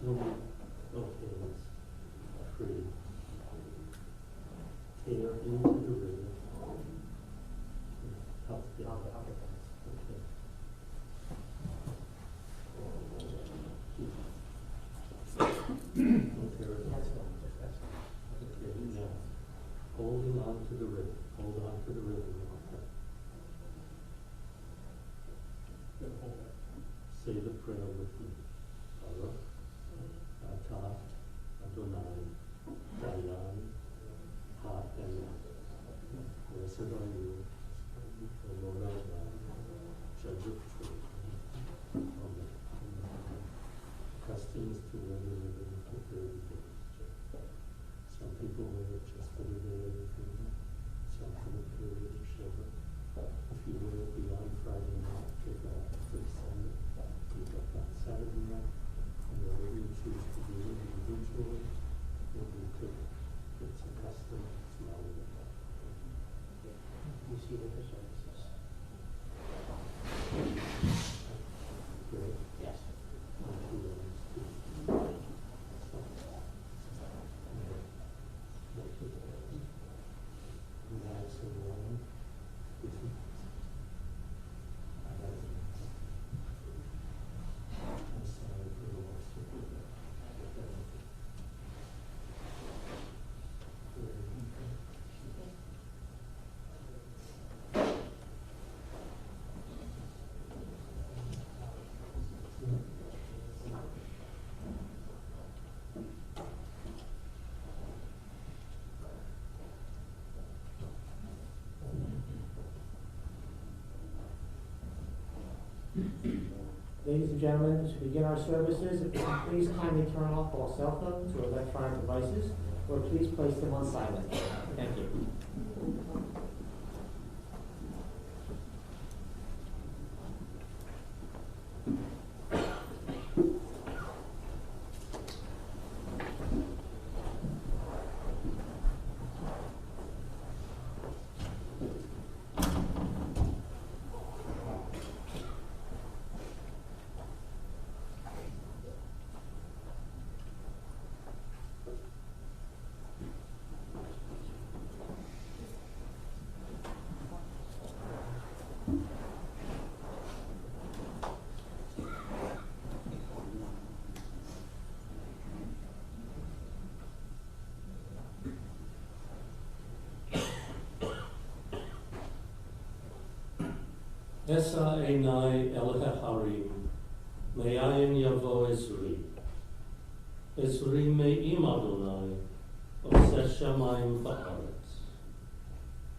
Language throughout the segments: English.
Okay, it's free. Tear into the river. Help the other. Okay. Okay, now, holding on to the river. Hold on to the river. Say the prayer with me. Baruch atah Adonai dayan ha'el. Blessed are you, the Lord our God, judge of truth. Amen. Custom is to wear the ribbon for 30 days. Some people wear it just for the day of the funeral, some for the period of Shabbat. If you wear it beyond Friday night, take it off for Sunday. Take it on Saturday night, and whatever you choose to do individually, will be good. It's a custom, it's not a law. You see the services. Great. Yes. Ladies and gentlemen, to begin our services, if you can please kindly turn off all cell phones or electronic devices, or please place them on silent. Thank you. Esa Einai Elecha Harim, Me'ayin Yavo Ezri. Ezri Me'im Adonai, Oseh Shamayim Va'aretz.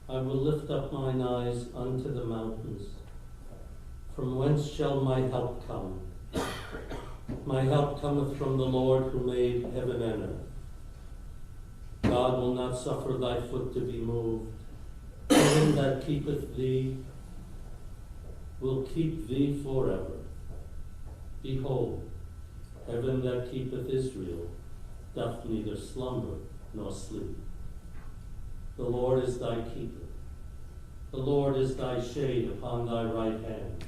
I will lift up mine eyes unto the mountains. From whence shall my help come? My help cometh from the Lord who made heaven and earth. God will not suffer thy foot to be moved. Heaven that keepeth thee will keep thee forever. Behold, heaven that keepeth Israel doth neither slumber nor sleep. The Lord is thy keeper. The Lord is thy shade upon thy right hand.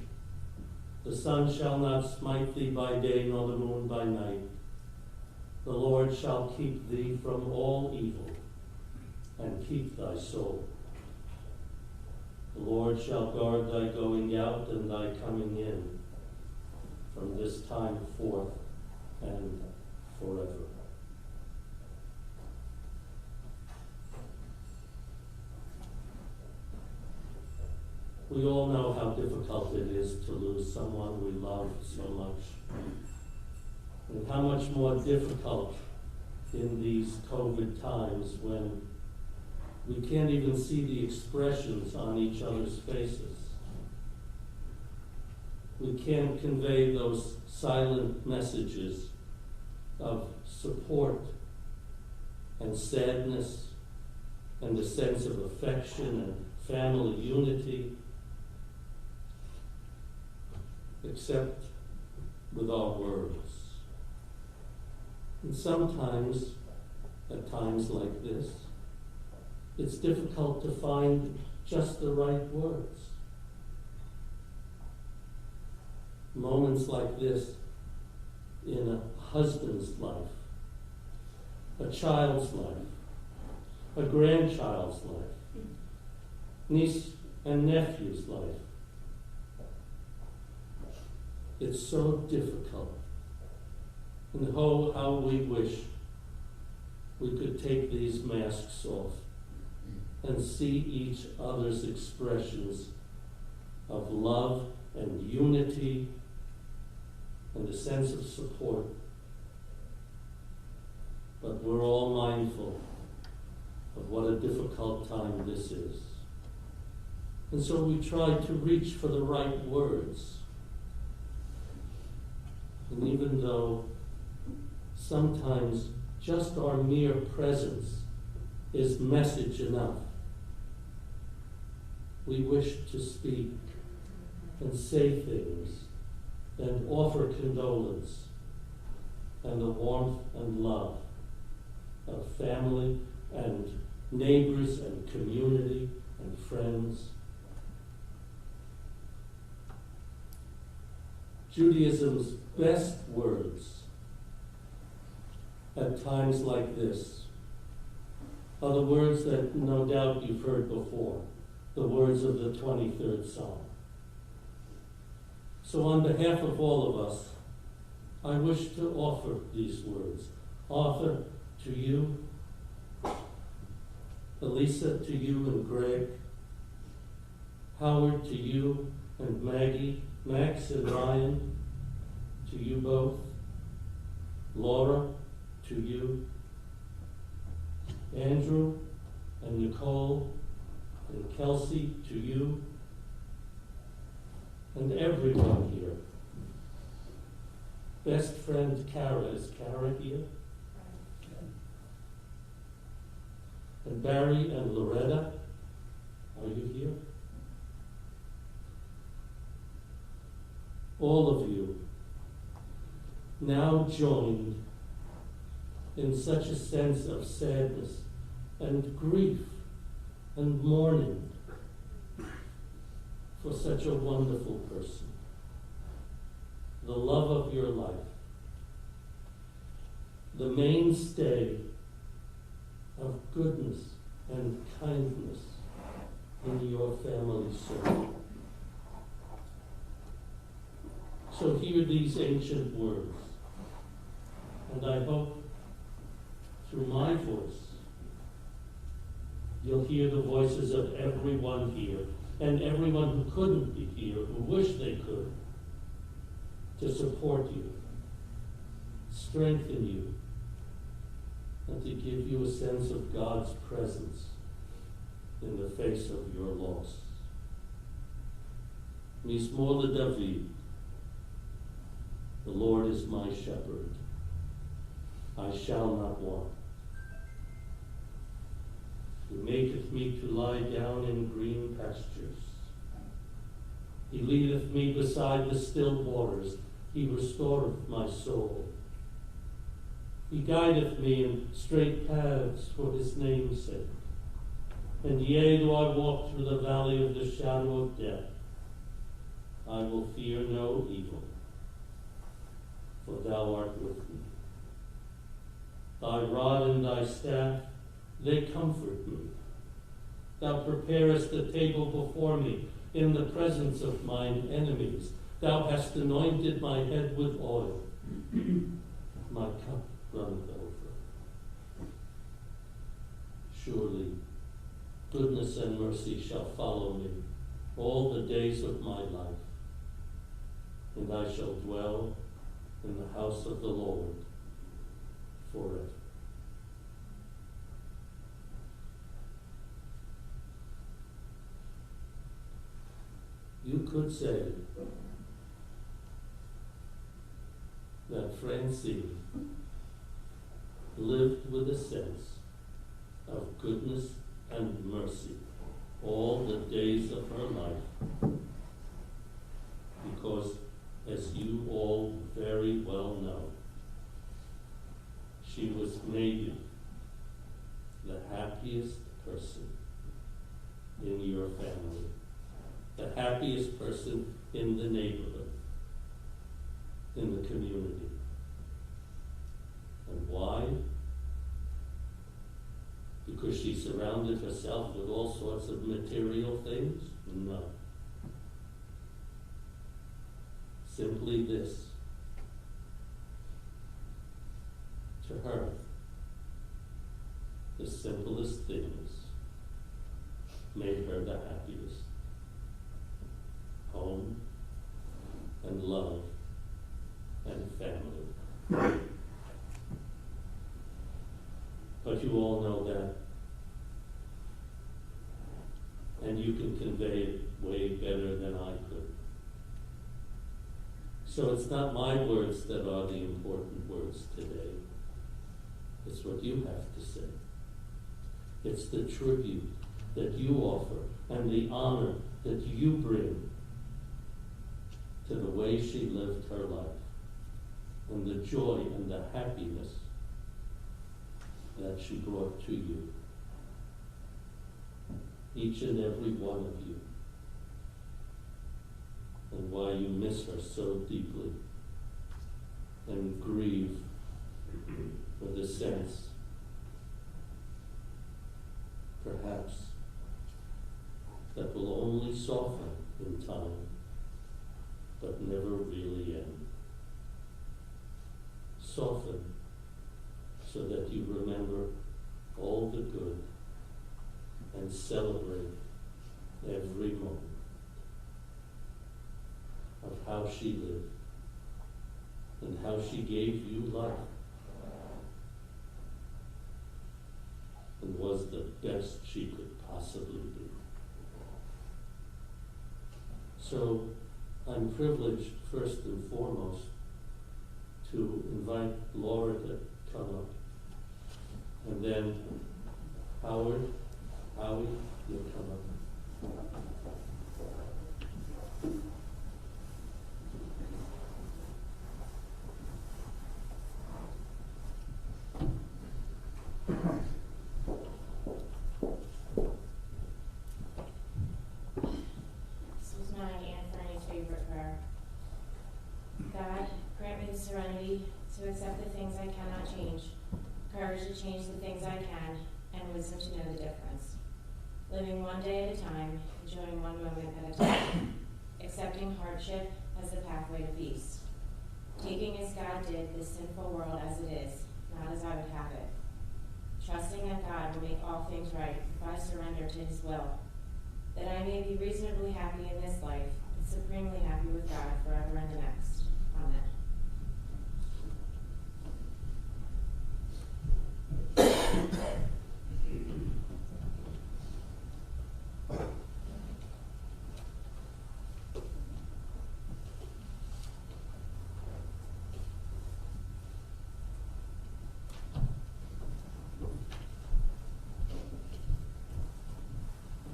The sun shall not smite thee by day, nor the moon by night. The Lord shall keep thee from all evil, and keep thy soul. The Lord shall guard thy going out and thy coming in, from this time forth and forever. We all know how difficult it is to lose someone we love so much, and how much more difficult in these COVID times when we can't even see the expressions on each other's faces. We can't convey those silent messages of support and sadness and a sense of affection and family unity, except with our words. And sometimes, at times like this, it's difficult to find just the right words. Moments like this, in a husband's life, a child's life, a grandchild's life, niece and nephew's life. It's so difficult. And how we wish we could take these masks off and see each other's expressions of love and unity and a sense of support. But we're all mindful of what a difficult time this is. And so we try to reach for the right words. And even though sometimes just our mere presence is message enough, we wish to speak and say things and offer condolence and the warmth and love of family and neighbors and community and friends. Judaism's best words at times like this are the words that no doubt you've heard before, the words of the 23rd Psalm. So on behalf of all of us, I wish to offer these words. Offer to you, Elisa, to you and Greg, Howard, to you and Maggie, Max and Ryan, to you both, Laura, to you, Andrew and Nicole and Kelsey, to you, and everyone here. Best friend Kara, is Kara here? And Barry and Loretta, are you here? All of you now joined in such a sense of sadness and grief and mourning for such a wonderful person, the love of your life, the mainstay of goodness and kindness in your family circle. So hear these ancient words, and I hope through my voice you'll hear the voices of everyone here and everyone who couldn't be here, who wish they could, to support you, strengthen you, and to give you a sense of God's presence in the face of your loss. Mismor LeDavid, the Lord is my shepherd, I shall not want. He maketh me to lie down in green pastures. He leadeth me beside the still waters. He restoreth my soul. He guideth me in straight paths for his name's sake. And yea, though I walk through the valley of the shadow of death, I will fear no evil, for thou art with me. Thy rod and thy staff, they comfort me. Thou preparest a table before me in the presence of mine enemies. Thou hast anointed my head with oil. My cup runneth over. Surely goodness and mercy shall follow me all the days of my life, and I shall dwell in the house of the Lord forever. You could say that Francine lived with a sense of goodness and mercy all the days of her life, because, as you all very well know, she was maybe the happiest person in your family, the happiest person in the neighborhood, in the community. because she surrounded herself with all sorts of material things? No. Simply this. To her, the simplest things made her the happiest. Home and love and family. But you all know that. And you can convey it way better than I could. So it's not my words that are the important words today. It's what you have to say. It's the tribute that you offer and the honor that you bring to the way she lived her life and the joy and the happiness that she brought to you. Each and every one of you. And why you miss her so deeply and grieve for the sense, perhaps, that will only soften in time, but never really end. Soften so that you remember all the good and celebrate every moment of how she lived and how she gave you life and was the best she could possibly be. So I'm privileged, first and foremost, to invite Laura to come up. And then Howie, you'll come up. This was my Aunt Franny's favorite prayer. God, grant me the serenity to accept the things I cannot change, courage to change the things I can, and wisdom to know the difference. Living one day at a time, enjoying one moment at a time, accepting hardship as the pathway to peace. Taking as God did this sinful world as it is, not as I would have it. Trusting that God will make all things right if I surrender to His will, that I may be reasonably happy in this life and supremely happy with God forever and the next. Amen.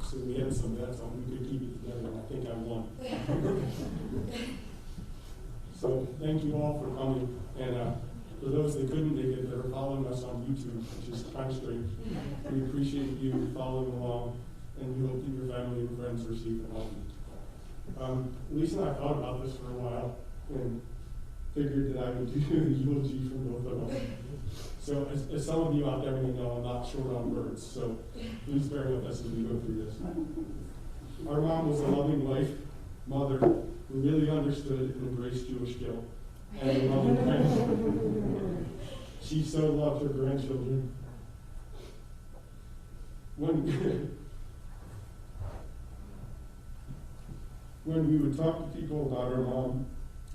So we had some bets on we could keep it together, and I think I won. So thank you all for coming, and for those that couldn't make it, that are following us on YouTube, which is kind of strange, we appreciate you following along, and we hope that your family and friends are safe and healthy. Lisa and I thought about this for a while, and figured that I would do the eulogy from both of them. So as some of you out there may know, I'm not short on words, so please bear with us as we go through this. Our mom was a loving wife, mother, who really understood and embraced Jewish guilt, and a loving friend. She so loved her grandchildren. When we would talk to people about our mom,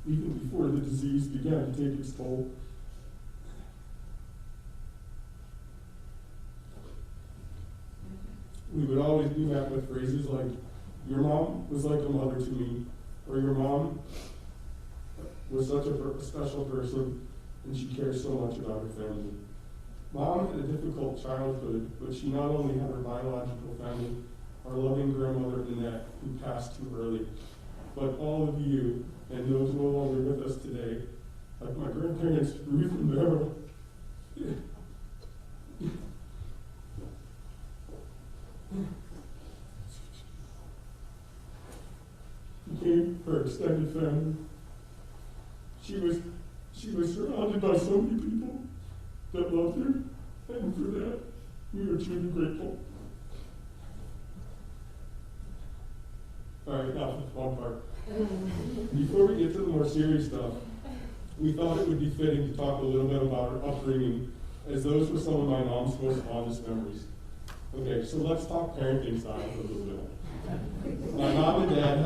even before the disease began to take its toll, we would always be met with phrases like, your mom was like a mother to me, or your mom was such a special person, and she cares so much about her family. Mom had a difficult childhood, but she not only had her biological family, our loving grandmother Annette, who passed too early, but all of you, and those no longer with us today, like my grandparents, Ruth and Beryl. Became her extended family. She was surrounded by so many people that loved her, and for that, We are truly grateful. All right, now for the fun part. Before we get to the more serious stuff, we thought it would be fitting to talk a little bit about our upbringing, as those were some of my mom's most fondest memories. Okay, so let's talk parenting style for a little bit. My mom and dad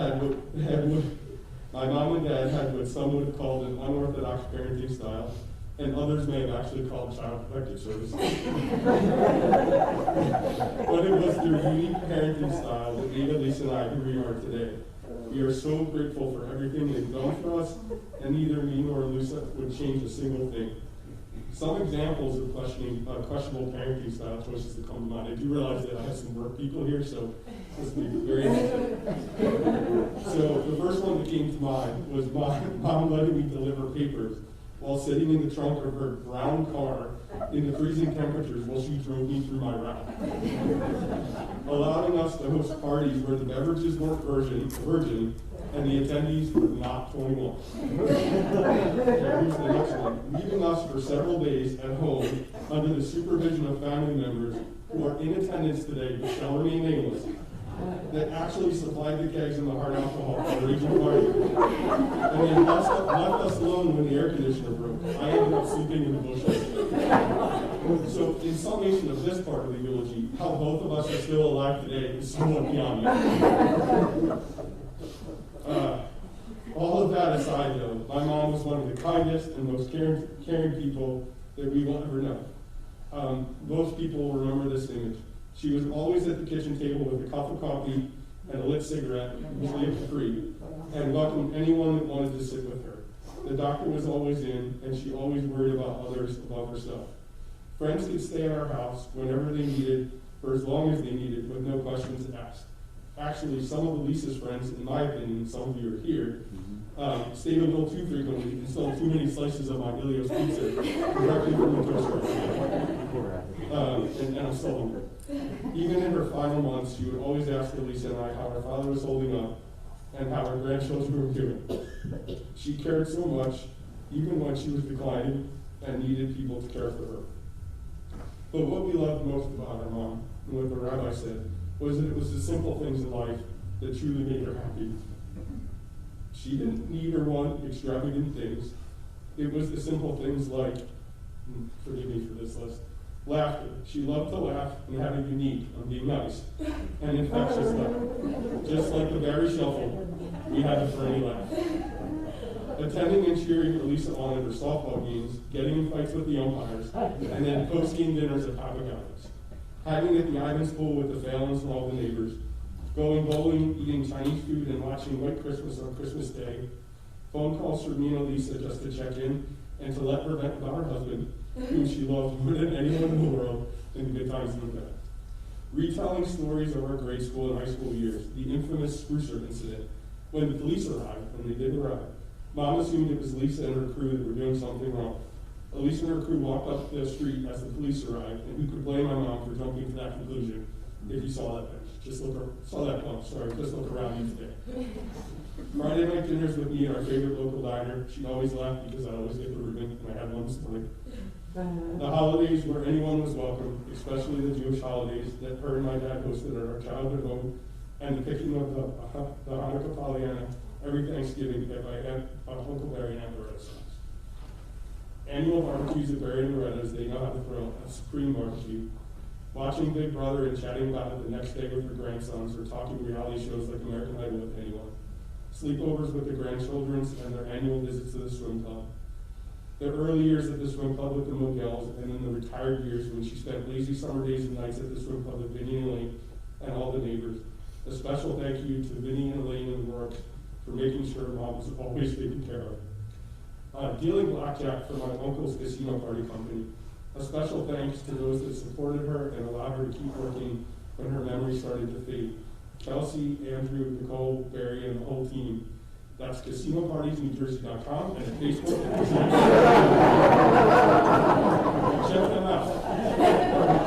had what some would have called an unorthodox parenting style, and others may have actually called child protective services. But it was their unique parenting style that made Elisa and I who we are today. We are so grateful for everything they've done for us, and neither me nor Elisa would change a single thing. Some examples of questionable parenting style choices that come to mind. I do realize that I have some work people here, so this will be very interesting. So the first one that came to mind was mom letting me deliver papers while sitting in the trunk of her brown car in the freezing temperatures while she drove me through my route. Allowing us to host parties where the beverages weren't virgin and the attendees were not 21. Here's the next one. Leaving us for several days at home under the supervision of family members who are in attendance today but shall remain nameless, that actually supplied the kegs and the hard alcohol for the raging party. And then left us alone when the air conditioner broke. I ended up sleeping in the bushes. So in summation of this part of the eulogy, how both of us are still alive today is somewhat beyond me. All of that aside though, my mom was one of the kindest and most caring people that we will ever know. Most people will remember this image. She was always at the kitchen table with a cup of coffee and a lit cigarette, usually a Capri, and welcomed anyone that wanted to sit with her. The doctor was always in, and she always worried about others above herself. Friends could stay at our house whenever they needed, for as long as they needed, with no questions asked. Actually, some of Elisa's friends, in my opinion, some of you are here, stayed a little too frequently and stole too many slices of my Ilios pizza directly from the toaster. And I'm still hungry. Even in her final months, she would always ask Elisa and I how our father was holding up and how our grandchildren were doing. She cared so much, even when she was declining and needed people to care for her. But what we loved most about our mom, and what the rabbi said, was that it was the simple things in life that truly made her happy. She didn't need or want extravagant things. It was the simple things like, forgive me for this list, laughter. She loved to laugh and have a unique, I'm being nice, and infectious laugh. Just like the Barry Shuffle, we had a funny laugh. Attending and cheering Elisa on at her softball games, getting in fights with the umpires, and then post-game dinners at Papa Gallagher's. Hanging at the Ivans pool with the Phalons and all the neighbors. Going bowling, eating Chinese food, and watching White Christmas on Christmas Day. Phone calls from me and Elisa just to check in and to let her vent about her husband, whom she loved more than anyone in the world, in the good times and the bad. Retelling stories of our grade school and high school years, the infamous Sprucer incident. When the police arrived, when they did arrive, Mom assumed it was Lisa and her crew that were doing something wrong. Elisa and her crew walked up the street as the police arrived, and who could blame my mom for jumping to that conclusion if you saw that bench? Just look around you today. Friday night dinners with me at our favorite local diner. She always laughed because I always get the ribbon, and I had one this morning. The holidays where anyone was welcome, especially the Jewish holidays that her and my dad hosted at our childhood home, and the picking of the Hanukkah Pollyanna every Thanksgiving that my aunt, Uncle Barry and Aunt Loretta's house. Annual barbecues at Barry and Loretta's, they know how to throw a supreme barbecue. Watching Big Brother and chatting about it the next day with her grandsons, or talking reality shows like American Idol with anyone. Sleepovers with the grandchildren and their annual visits to the swim club. The early years at the swim club with the Mogels, and then the retired years when she spent lazy summer days and nights at the swim club with Vinny and Elaine and all the neighbors. A special thank you to Vinny and Elaine and work for making sure Mom was always taken care of. Dealing blackjack for my uncle's casino party company. A special thanks to those that supported her and allowed her to keep working when her memory started to fade. Kelsey, Andrew, Nicole, Barry, and the whole team. That's casinopartiesnewjersey.com and at Facebook. Check them out.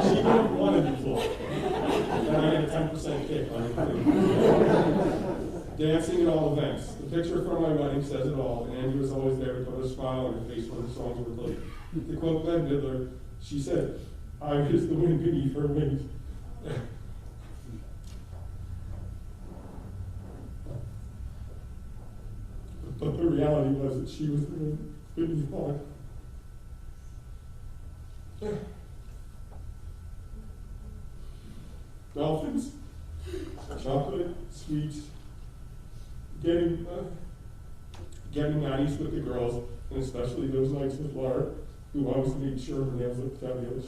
She would have wanted before. And I get a 10% kick on it. Dancing at all events. The picture from my wedding says it all, and Andrew was always there to put a smile on her face when the songs were played. To quote Glenn Midler, she said, I was the wind beneath her wings. But the reality was that she was the wind beneath mine. Dolphins, chocolate, sweets, getting Maddie's with the girls, and especially those nights with Laura, who always made sure her nails looked fabulous.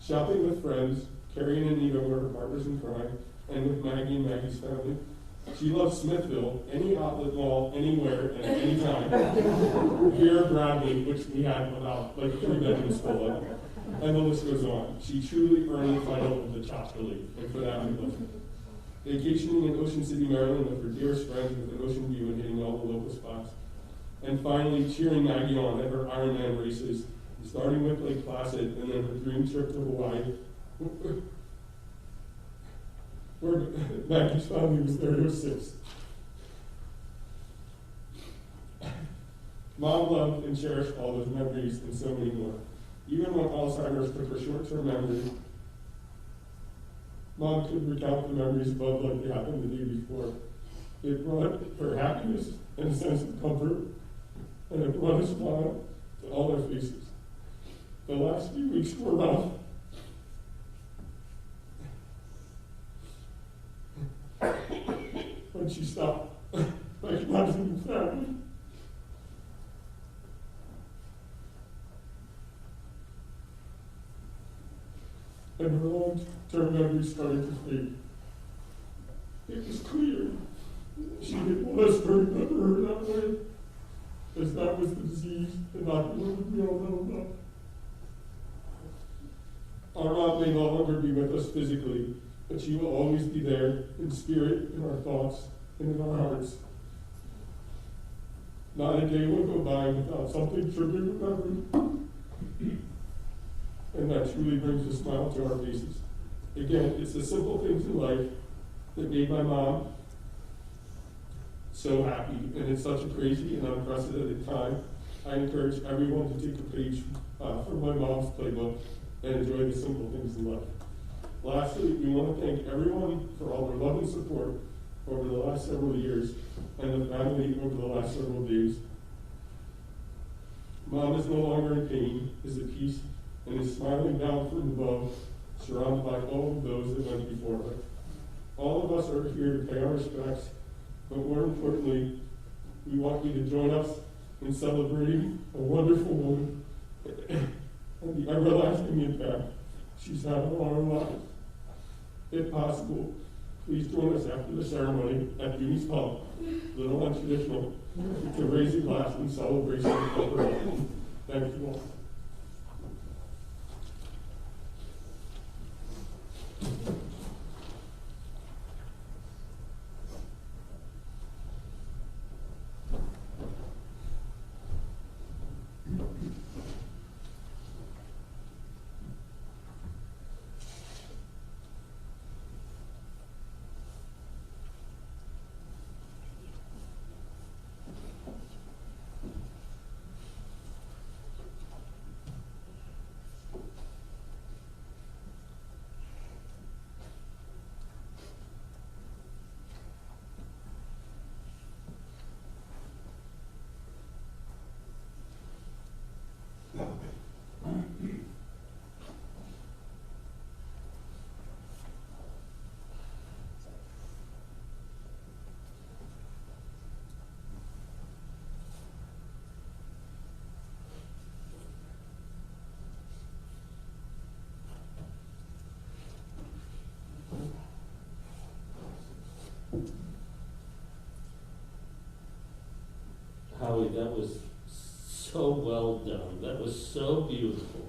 Shopping with friends, Carrie and Anita were her partners in crime, and with Maggie and Maggie's family. She loved Smithville, any outlet mall, anywhere, and at any time. Here, Bradley, which we had about like 3 bedrooms full of. And the list goes on. She truly earned the title of the Chop Relief, and for that we love her. Vacationing in Ocean City, Maryland with her dearest friends with an ocean view and hitting all the local spots. And finally, cheering Maggie on at her Ironman races, starting with Lake Placid and then her dream trip to Hawaii, where Maggie's family was there to assist. Mom loved and cherished all those memories and so many more. Even when Alzheimer's took her short-term memory, Mom could recount the memories above like they happened the day before. It brought her happiness and a sense of comfort, and it brought a smile to all their faces. The last few weeks were rough. When she stopped recognizing the family. And her long-term memories started to fade. It was clear she didn't want us to remember her that way, as that was the disease and not the one we all know about. Our mom may no longer be with us physically, but she will always be there in spirit, in our thoughts, and in our hearts. Not a day will go by without something triggering memory. And that truly brings a smile to our faces. Again, it's the simple things in life that made my mom so happy, and it's such a crazy and unprecedented time. I encourage everyone to take a page from my mom's playbook and enjoy the simple things in life. Lastly, we want to thank everyone for all their love and support over the last several years, and the family over the last several days. Mom is no longer in pain, is at peace, and is smiling down from above, surrounded by all of those that went before her. All of us are here to pay our respects, but more importantly, we want you to join us in celebrating a wonderful woman and the everlasting impact she's had on our lives. If possible, please join us after the ceremony at Junie's Pub, little untraditional, to raise a glass in celebration of her life. Thank you all. Howie, that was so well done. That was so beautiful.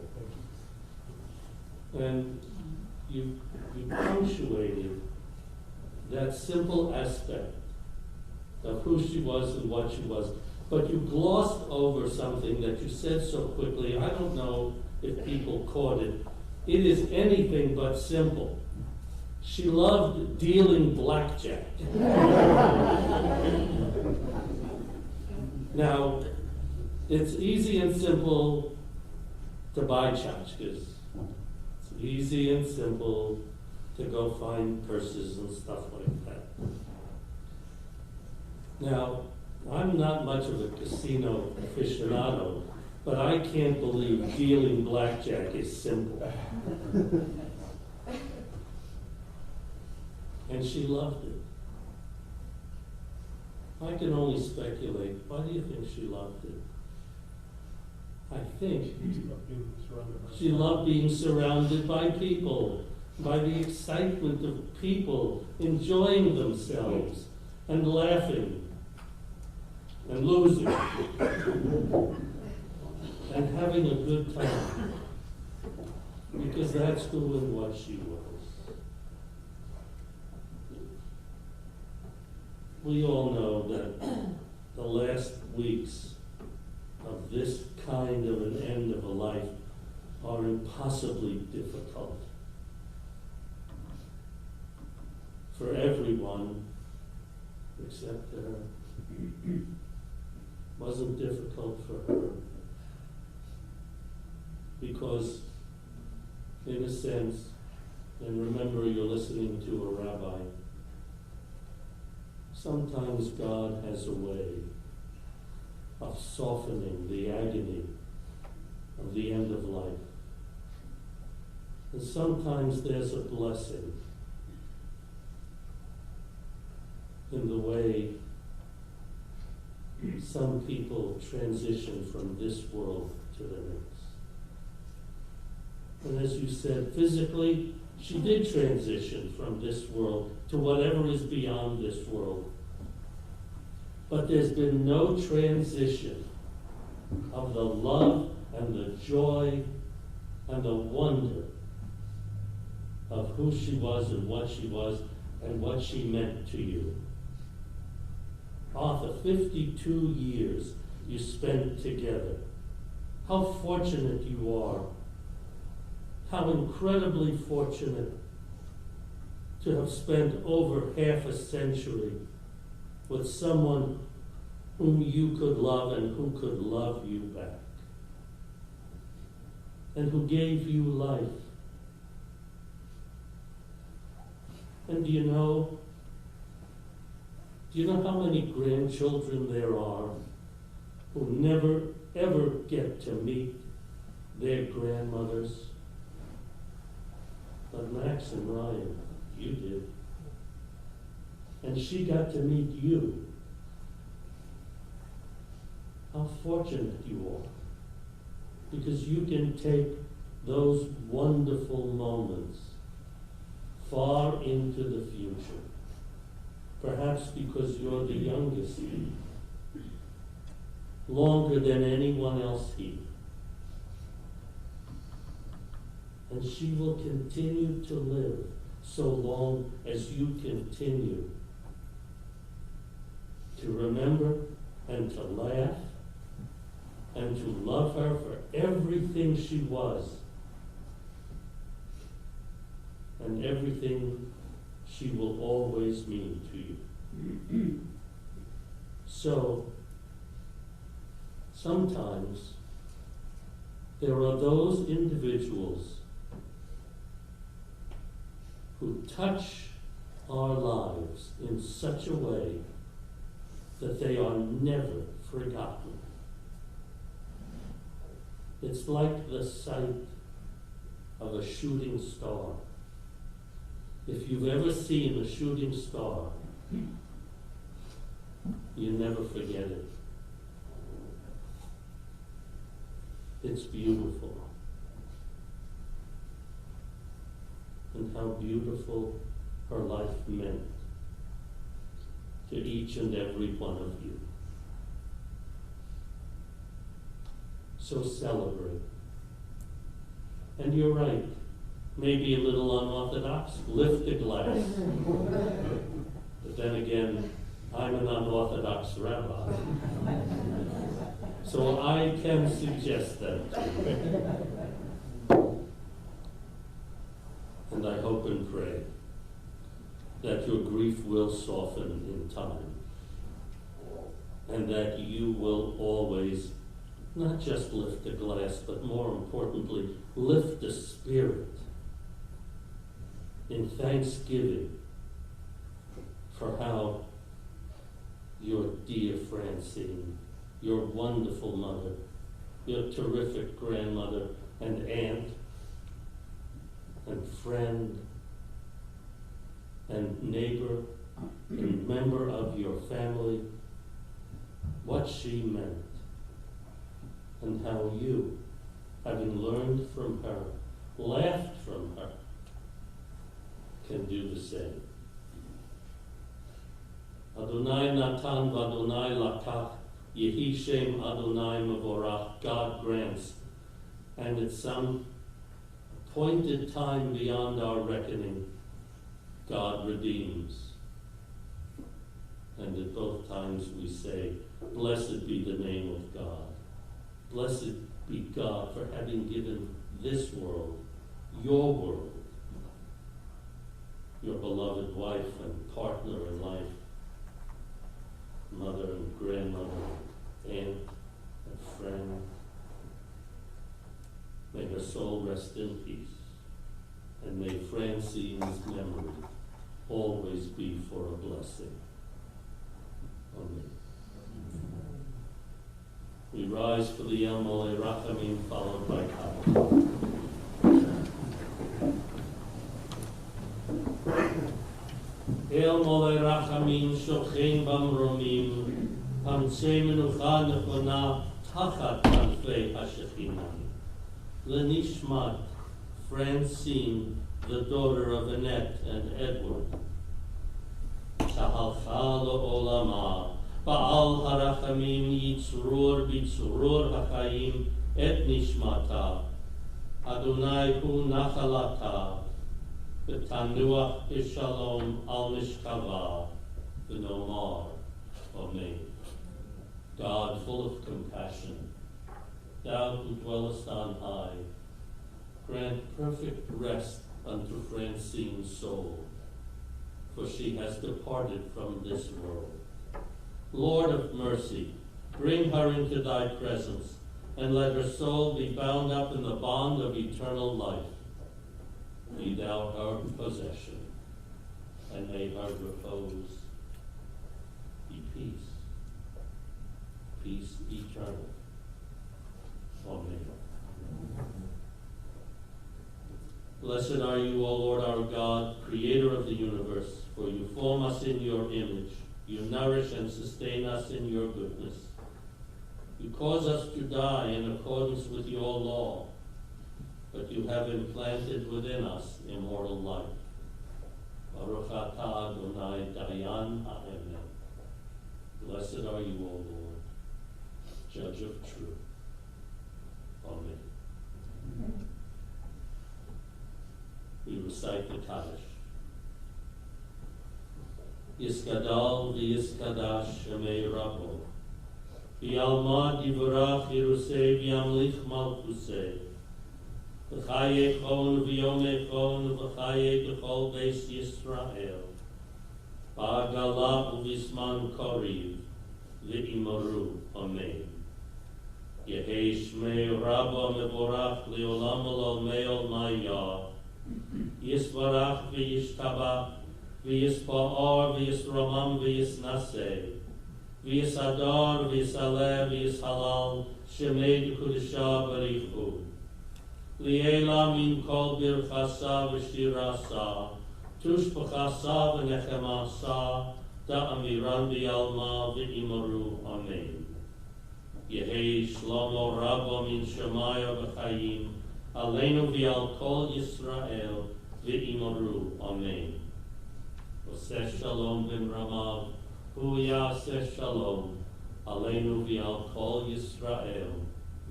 And you punctuated that simple aspect of who she was and what she was. But you glossed over something that you said so quickly. I don't know if people caught it. It is anything but simple. She loved dealing blackjack. Now, it's easy and simple to buy tchotchkes, easy and simple to go find purses and stuff like that. Now, I'm not much of a casino aficionado, but I can't believe dealing blackjack is simple. And she loved it. I can only speculate. Why do you think she loved it? I think she loved being surrounded by people, by the excitement of people enjoying themselves and laughing and losing and having a good time, because that's who and what she was. We all know that the last weeks of this kind of an end of a life are impossibly difficult for everyone except her. Wasn't difficult for her because, in a sense, and remember you're listening to a rabbi, sometimes God has a way of softening the agony of the end of life. And sometimes there's a blessing in the way some people transition from this world to the next. And as you said, physically, she did transition from this world to whatever is beyond this world. But there's been no transition of the love and the joy and the wonder of who she was and what she meant to you. Arthur, 52 years you spent together. How fortunate you are. How incredibly fortunate to have spent over half a century with someone whom you could love and who could love you back, and who gave you life. And do you know how many grandchildren there are who never, ever get to meet their grandmothers? But Max and Ryan, you did. And she got to meet you. How fortunate you are. Because you can take those wonderful moments far into the future. Perhaps because you're the youngest, longer than anyone else here. And she will continue to live so long as you continue to remember and to laugh and to love her for everything she was and everything she will always mean to you. So, sometimes there are those individuals who touch our lives in such a way that they are never forgotten. It's like the sight of a shooting star. If you've ever seen a shooting star, you never forget it. It's beautiful. And how beautiful her life meant to each and every one of you. So celebrate. And you're right, maybe a little unorthodox, lift a glass. But then again, I'm an unorthodox rabbi. So I can suggest that to you. And I hope and pray that your grief will soften in time, and that you will always not just lift a glass, but more importantly, lift the spirit in thanksgiving for how your dear Francine, your wonderful mother, your terrific grandmother and aunt and friend and neighbor and member of your family, what she meant, and how you, having learned from her, laughed from her, can do the same. Adonai Natan v'Adonai Lakach, Yehi Shem Adonai Mevorach, God grants, and at some appointed time beyond our reckoning, God redeems. And at both times we say, blessed be the name of God. Blessed be God for having given this world, your beloved wife and partner in life, mother and grandmother, aunt and friend. May her soul rest in peace, and may Francine's memory always be for a blessing. Amen. We rise for the El Molei Rachamim, followed by Kaddish. El Molei Rachamim, Shochein Bamromim, Hamtzei Menucha Nechona, Tachat Kanfei HaShekhinah. Lenishmat Francine, the daughter of Annette and Edward. Shahalcha Olama, Baal Harachamim Yitzrur Bitzrur HaChaim Et Nishmata, Adonai Hu Nachalata, B'tanuach B'shalom Al Mishkava, V'nomar, Amen. God, full of compassion, thou who dwellest on high, grant perfect rest unto Francine's soul, for she has departed from this world. Lord of mercy, bring her into thy presence, and let her soul be bound up in the bond of eternal life. Be thou her possession, and may her repose be peace, peace eternal. Amen. Blessed are you, O Lord our God, creator of the universe, for you form us in your image. You nourish and sustain us in your goodness. You cause us to die in accordance with your law, but you have implanted within us immortal life. Baruch atah Adonai Dayan ha'emet. Blessed are you, O Lord, Judge of truth. Amen. We recite the Kaddish. Yiskadal v'yiskadash shemei Rabbo, v'yalma divrach Yerusei v'yamlich malchusei, v'chaye chon v'yome chon v'chaye b'chol beis Yisrael, ba'agala u'visman koriv v'imoru. Amen. Yehei shmei Rabbo mevorach le'olam olo me'ol ma'yah, Yisvarach v'yishtabach, v'yispa'or v'yisromam v'yisnaseh, v'yisador v'yisaleh v'yishalal, shemei d'kudesha barichu. Li'ela min kol birchasa v'shirasa, tushpachasa v'nechemasa, da'amiran v'yalma v'imoru. Amen. Yehei shlomo Rabbo min shemaya v'chayim, Aleinu v'al kol Yisrael v'imoru. Amen. Oseh shalom b'mramav, hu yaseh shalom. Aleinu v'al kol Yisrael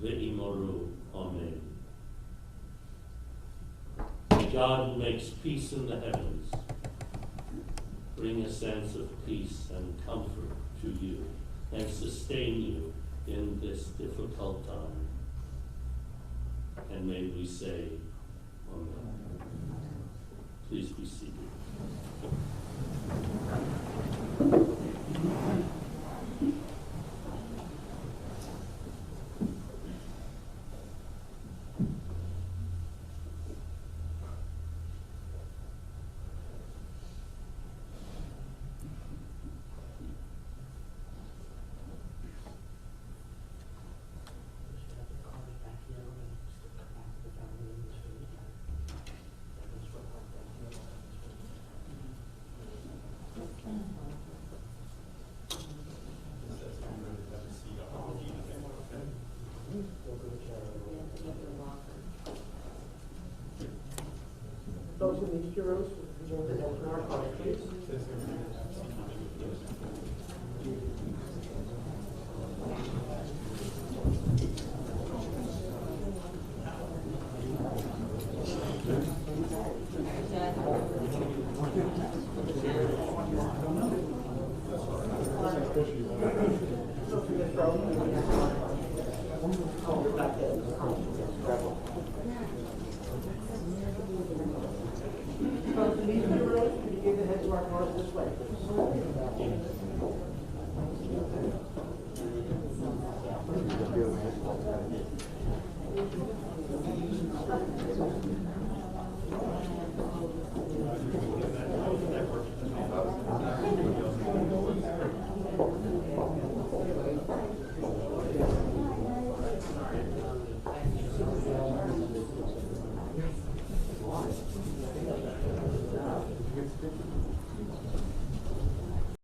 v'imoru. Amen. May God who makes peace in the heavens bring a sense of peace and comfort to you and sustain you in this difficult time. And may we say, Amen. Please be seated. Those who need your rows, begin to open our cards, please.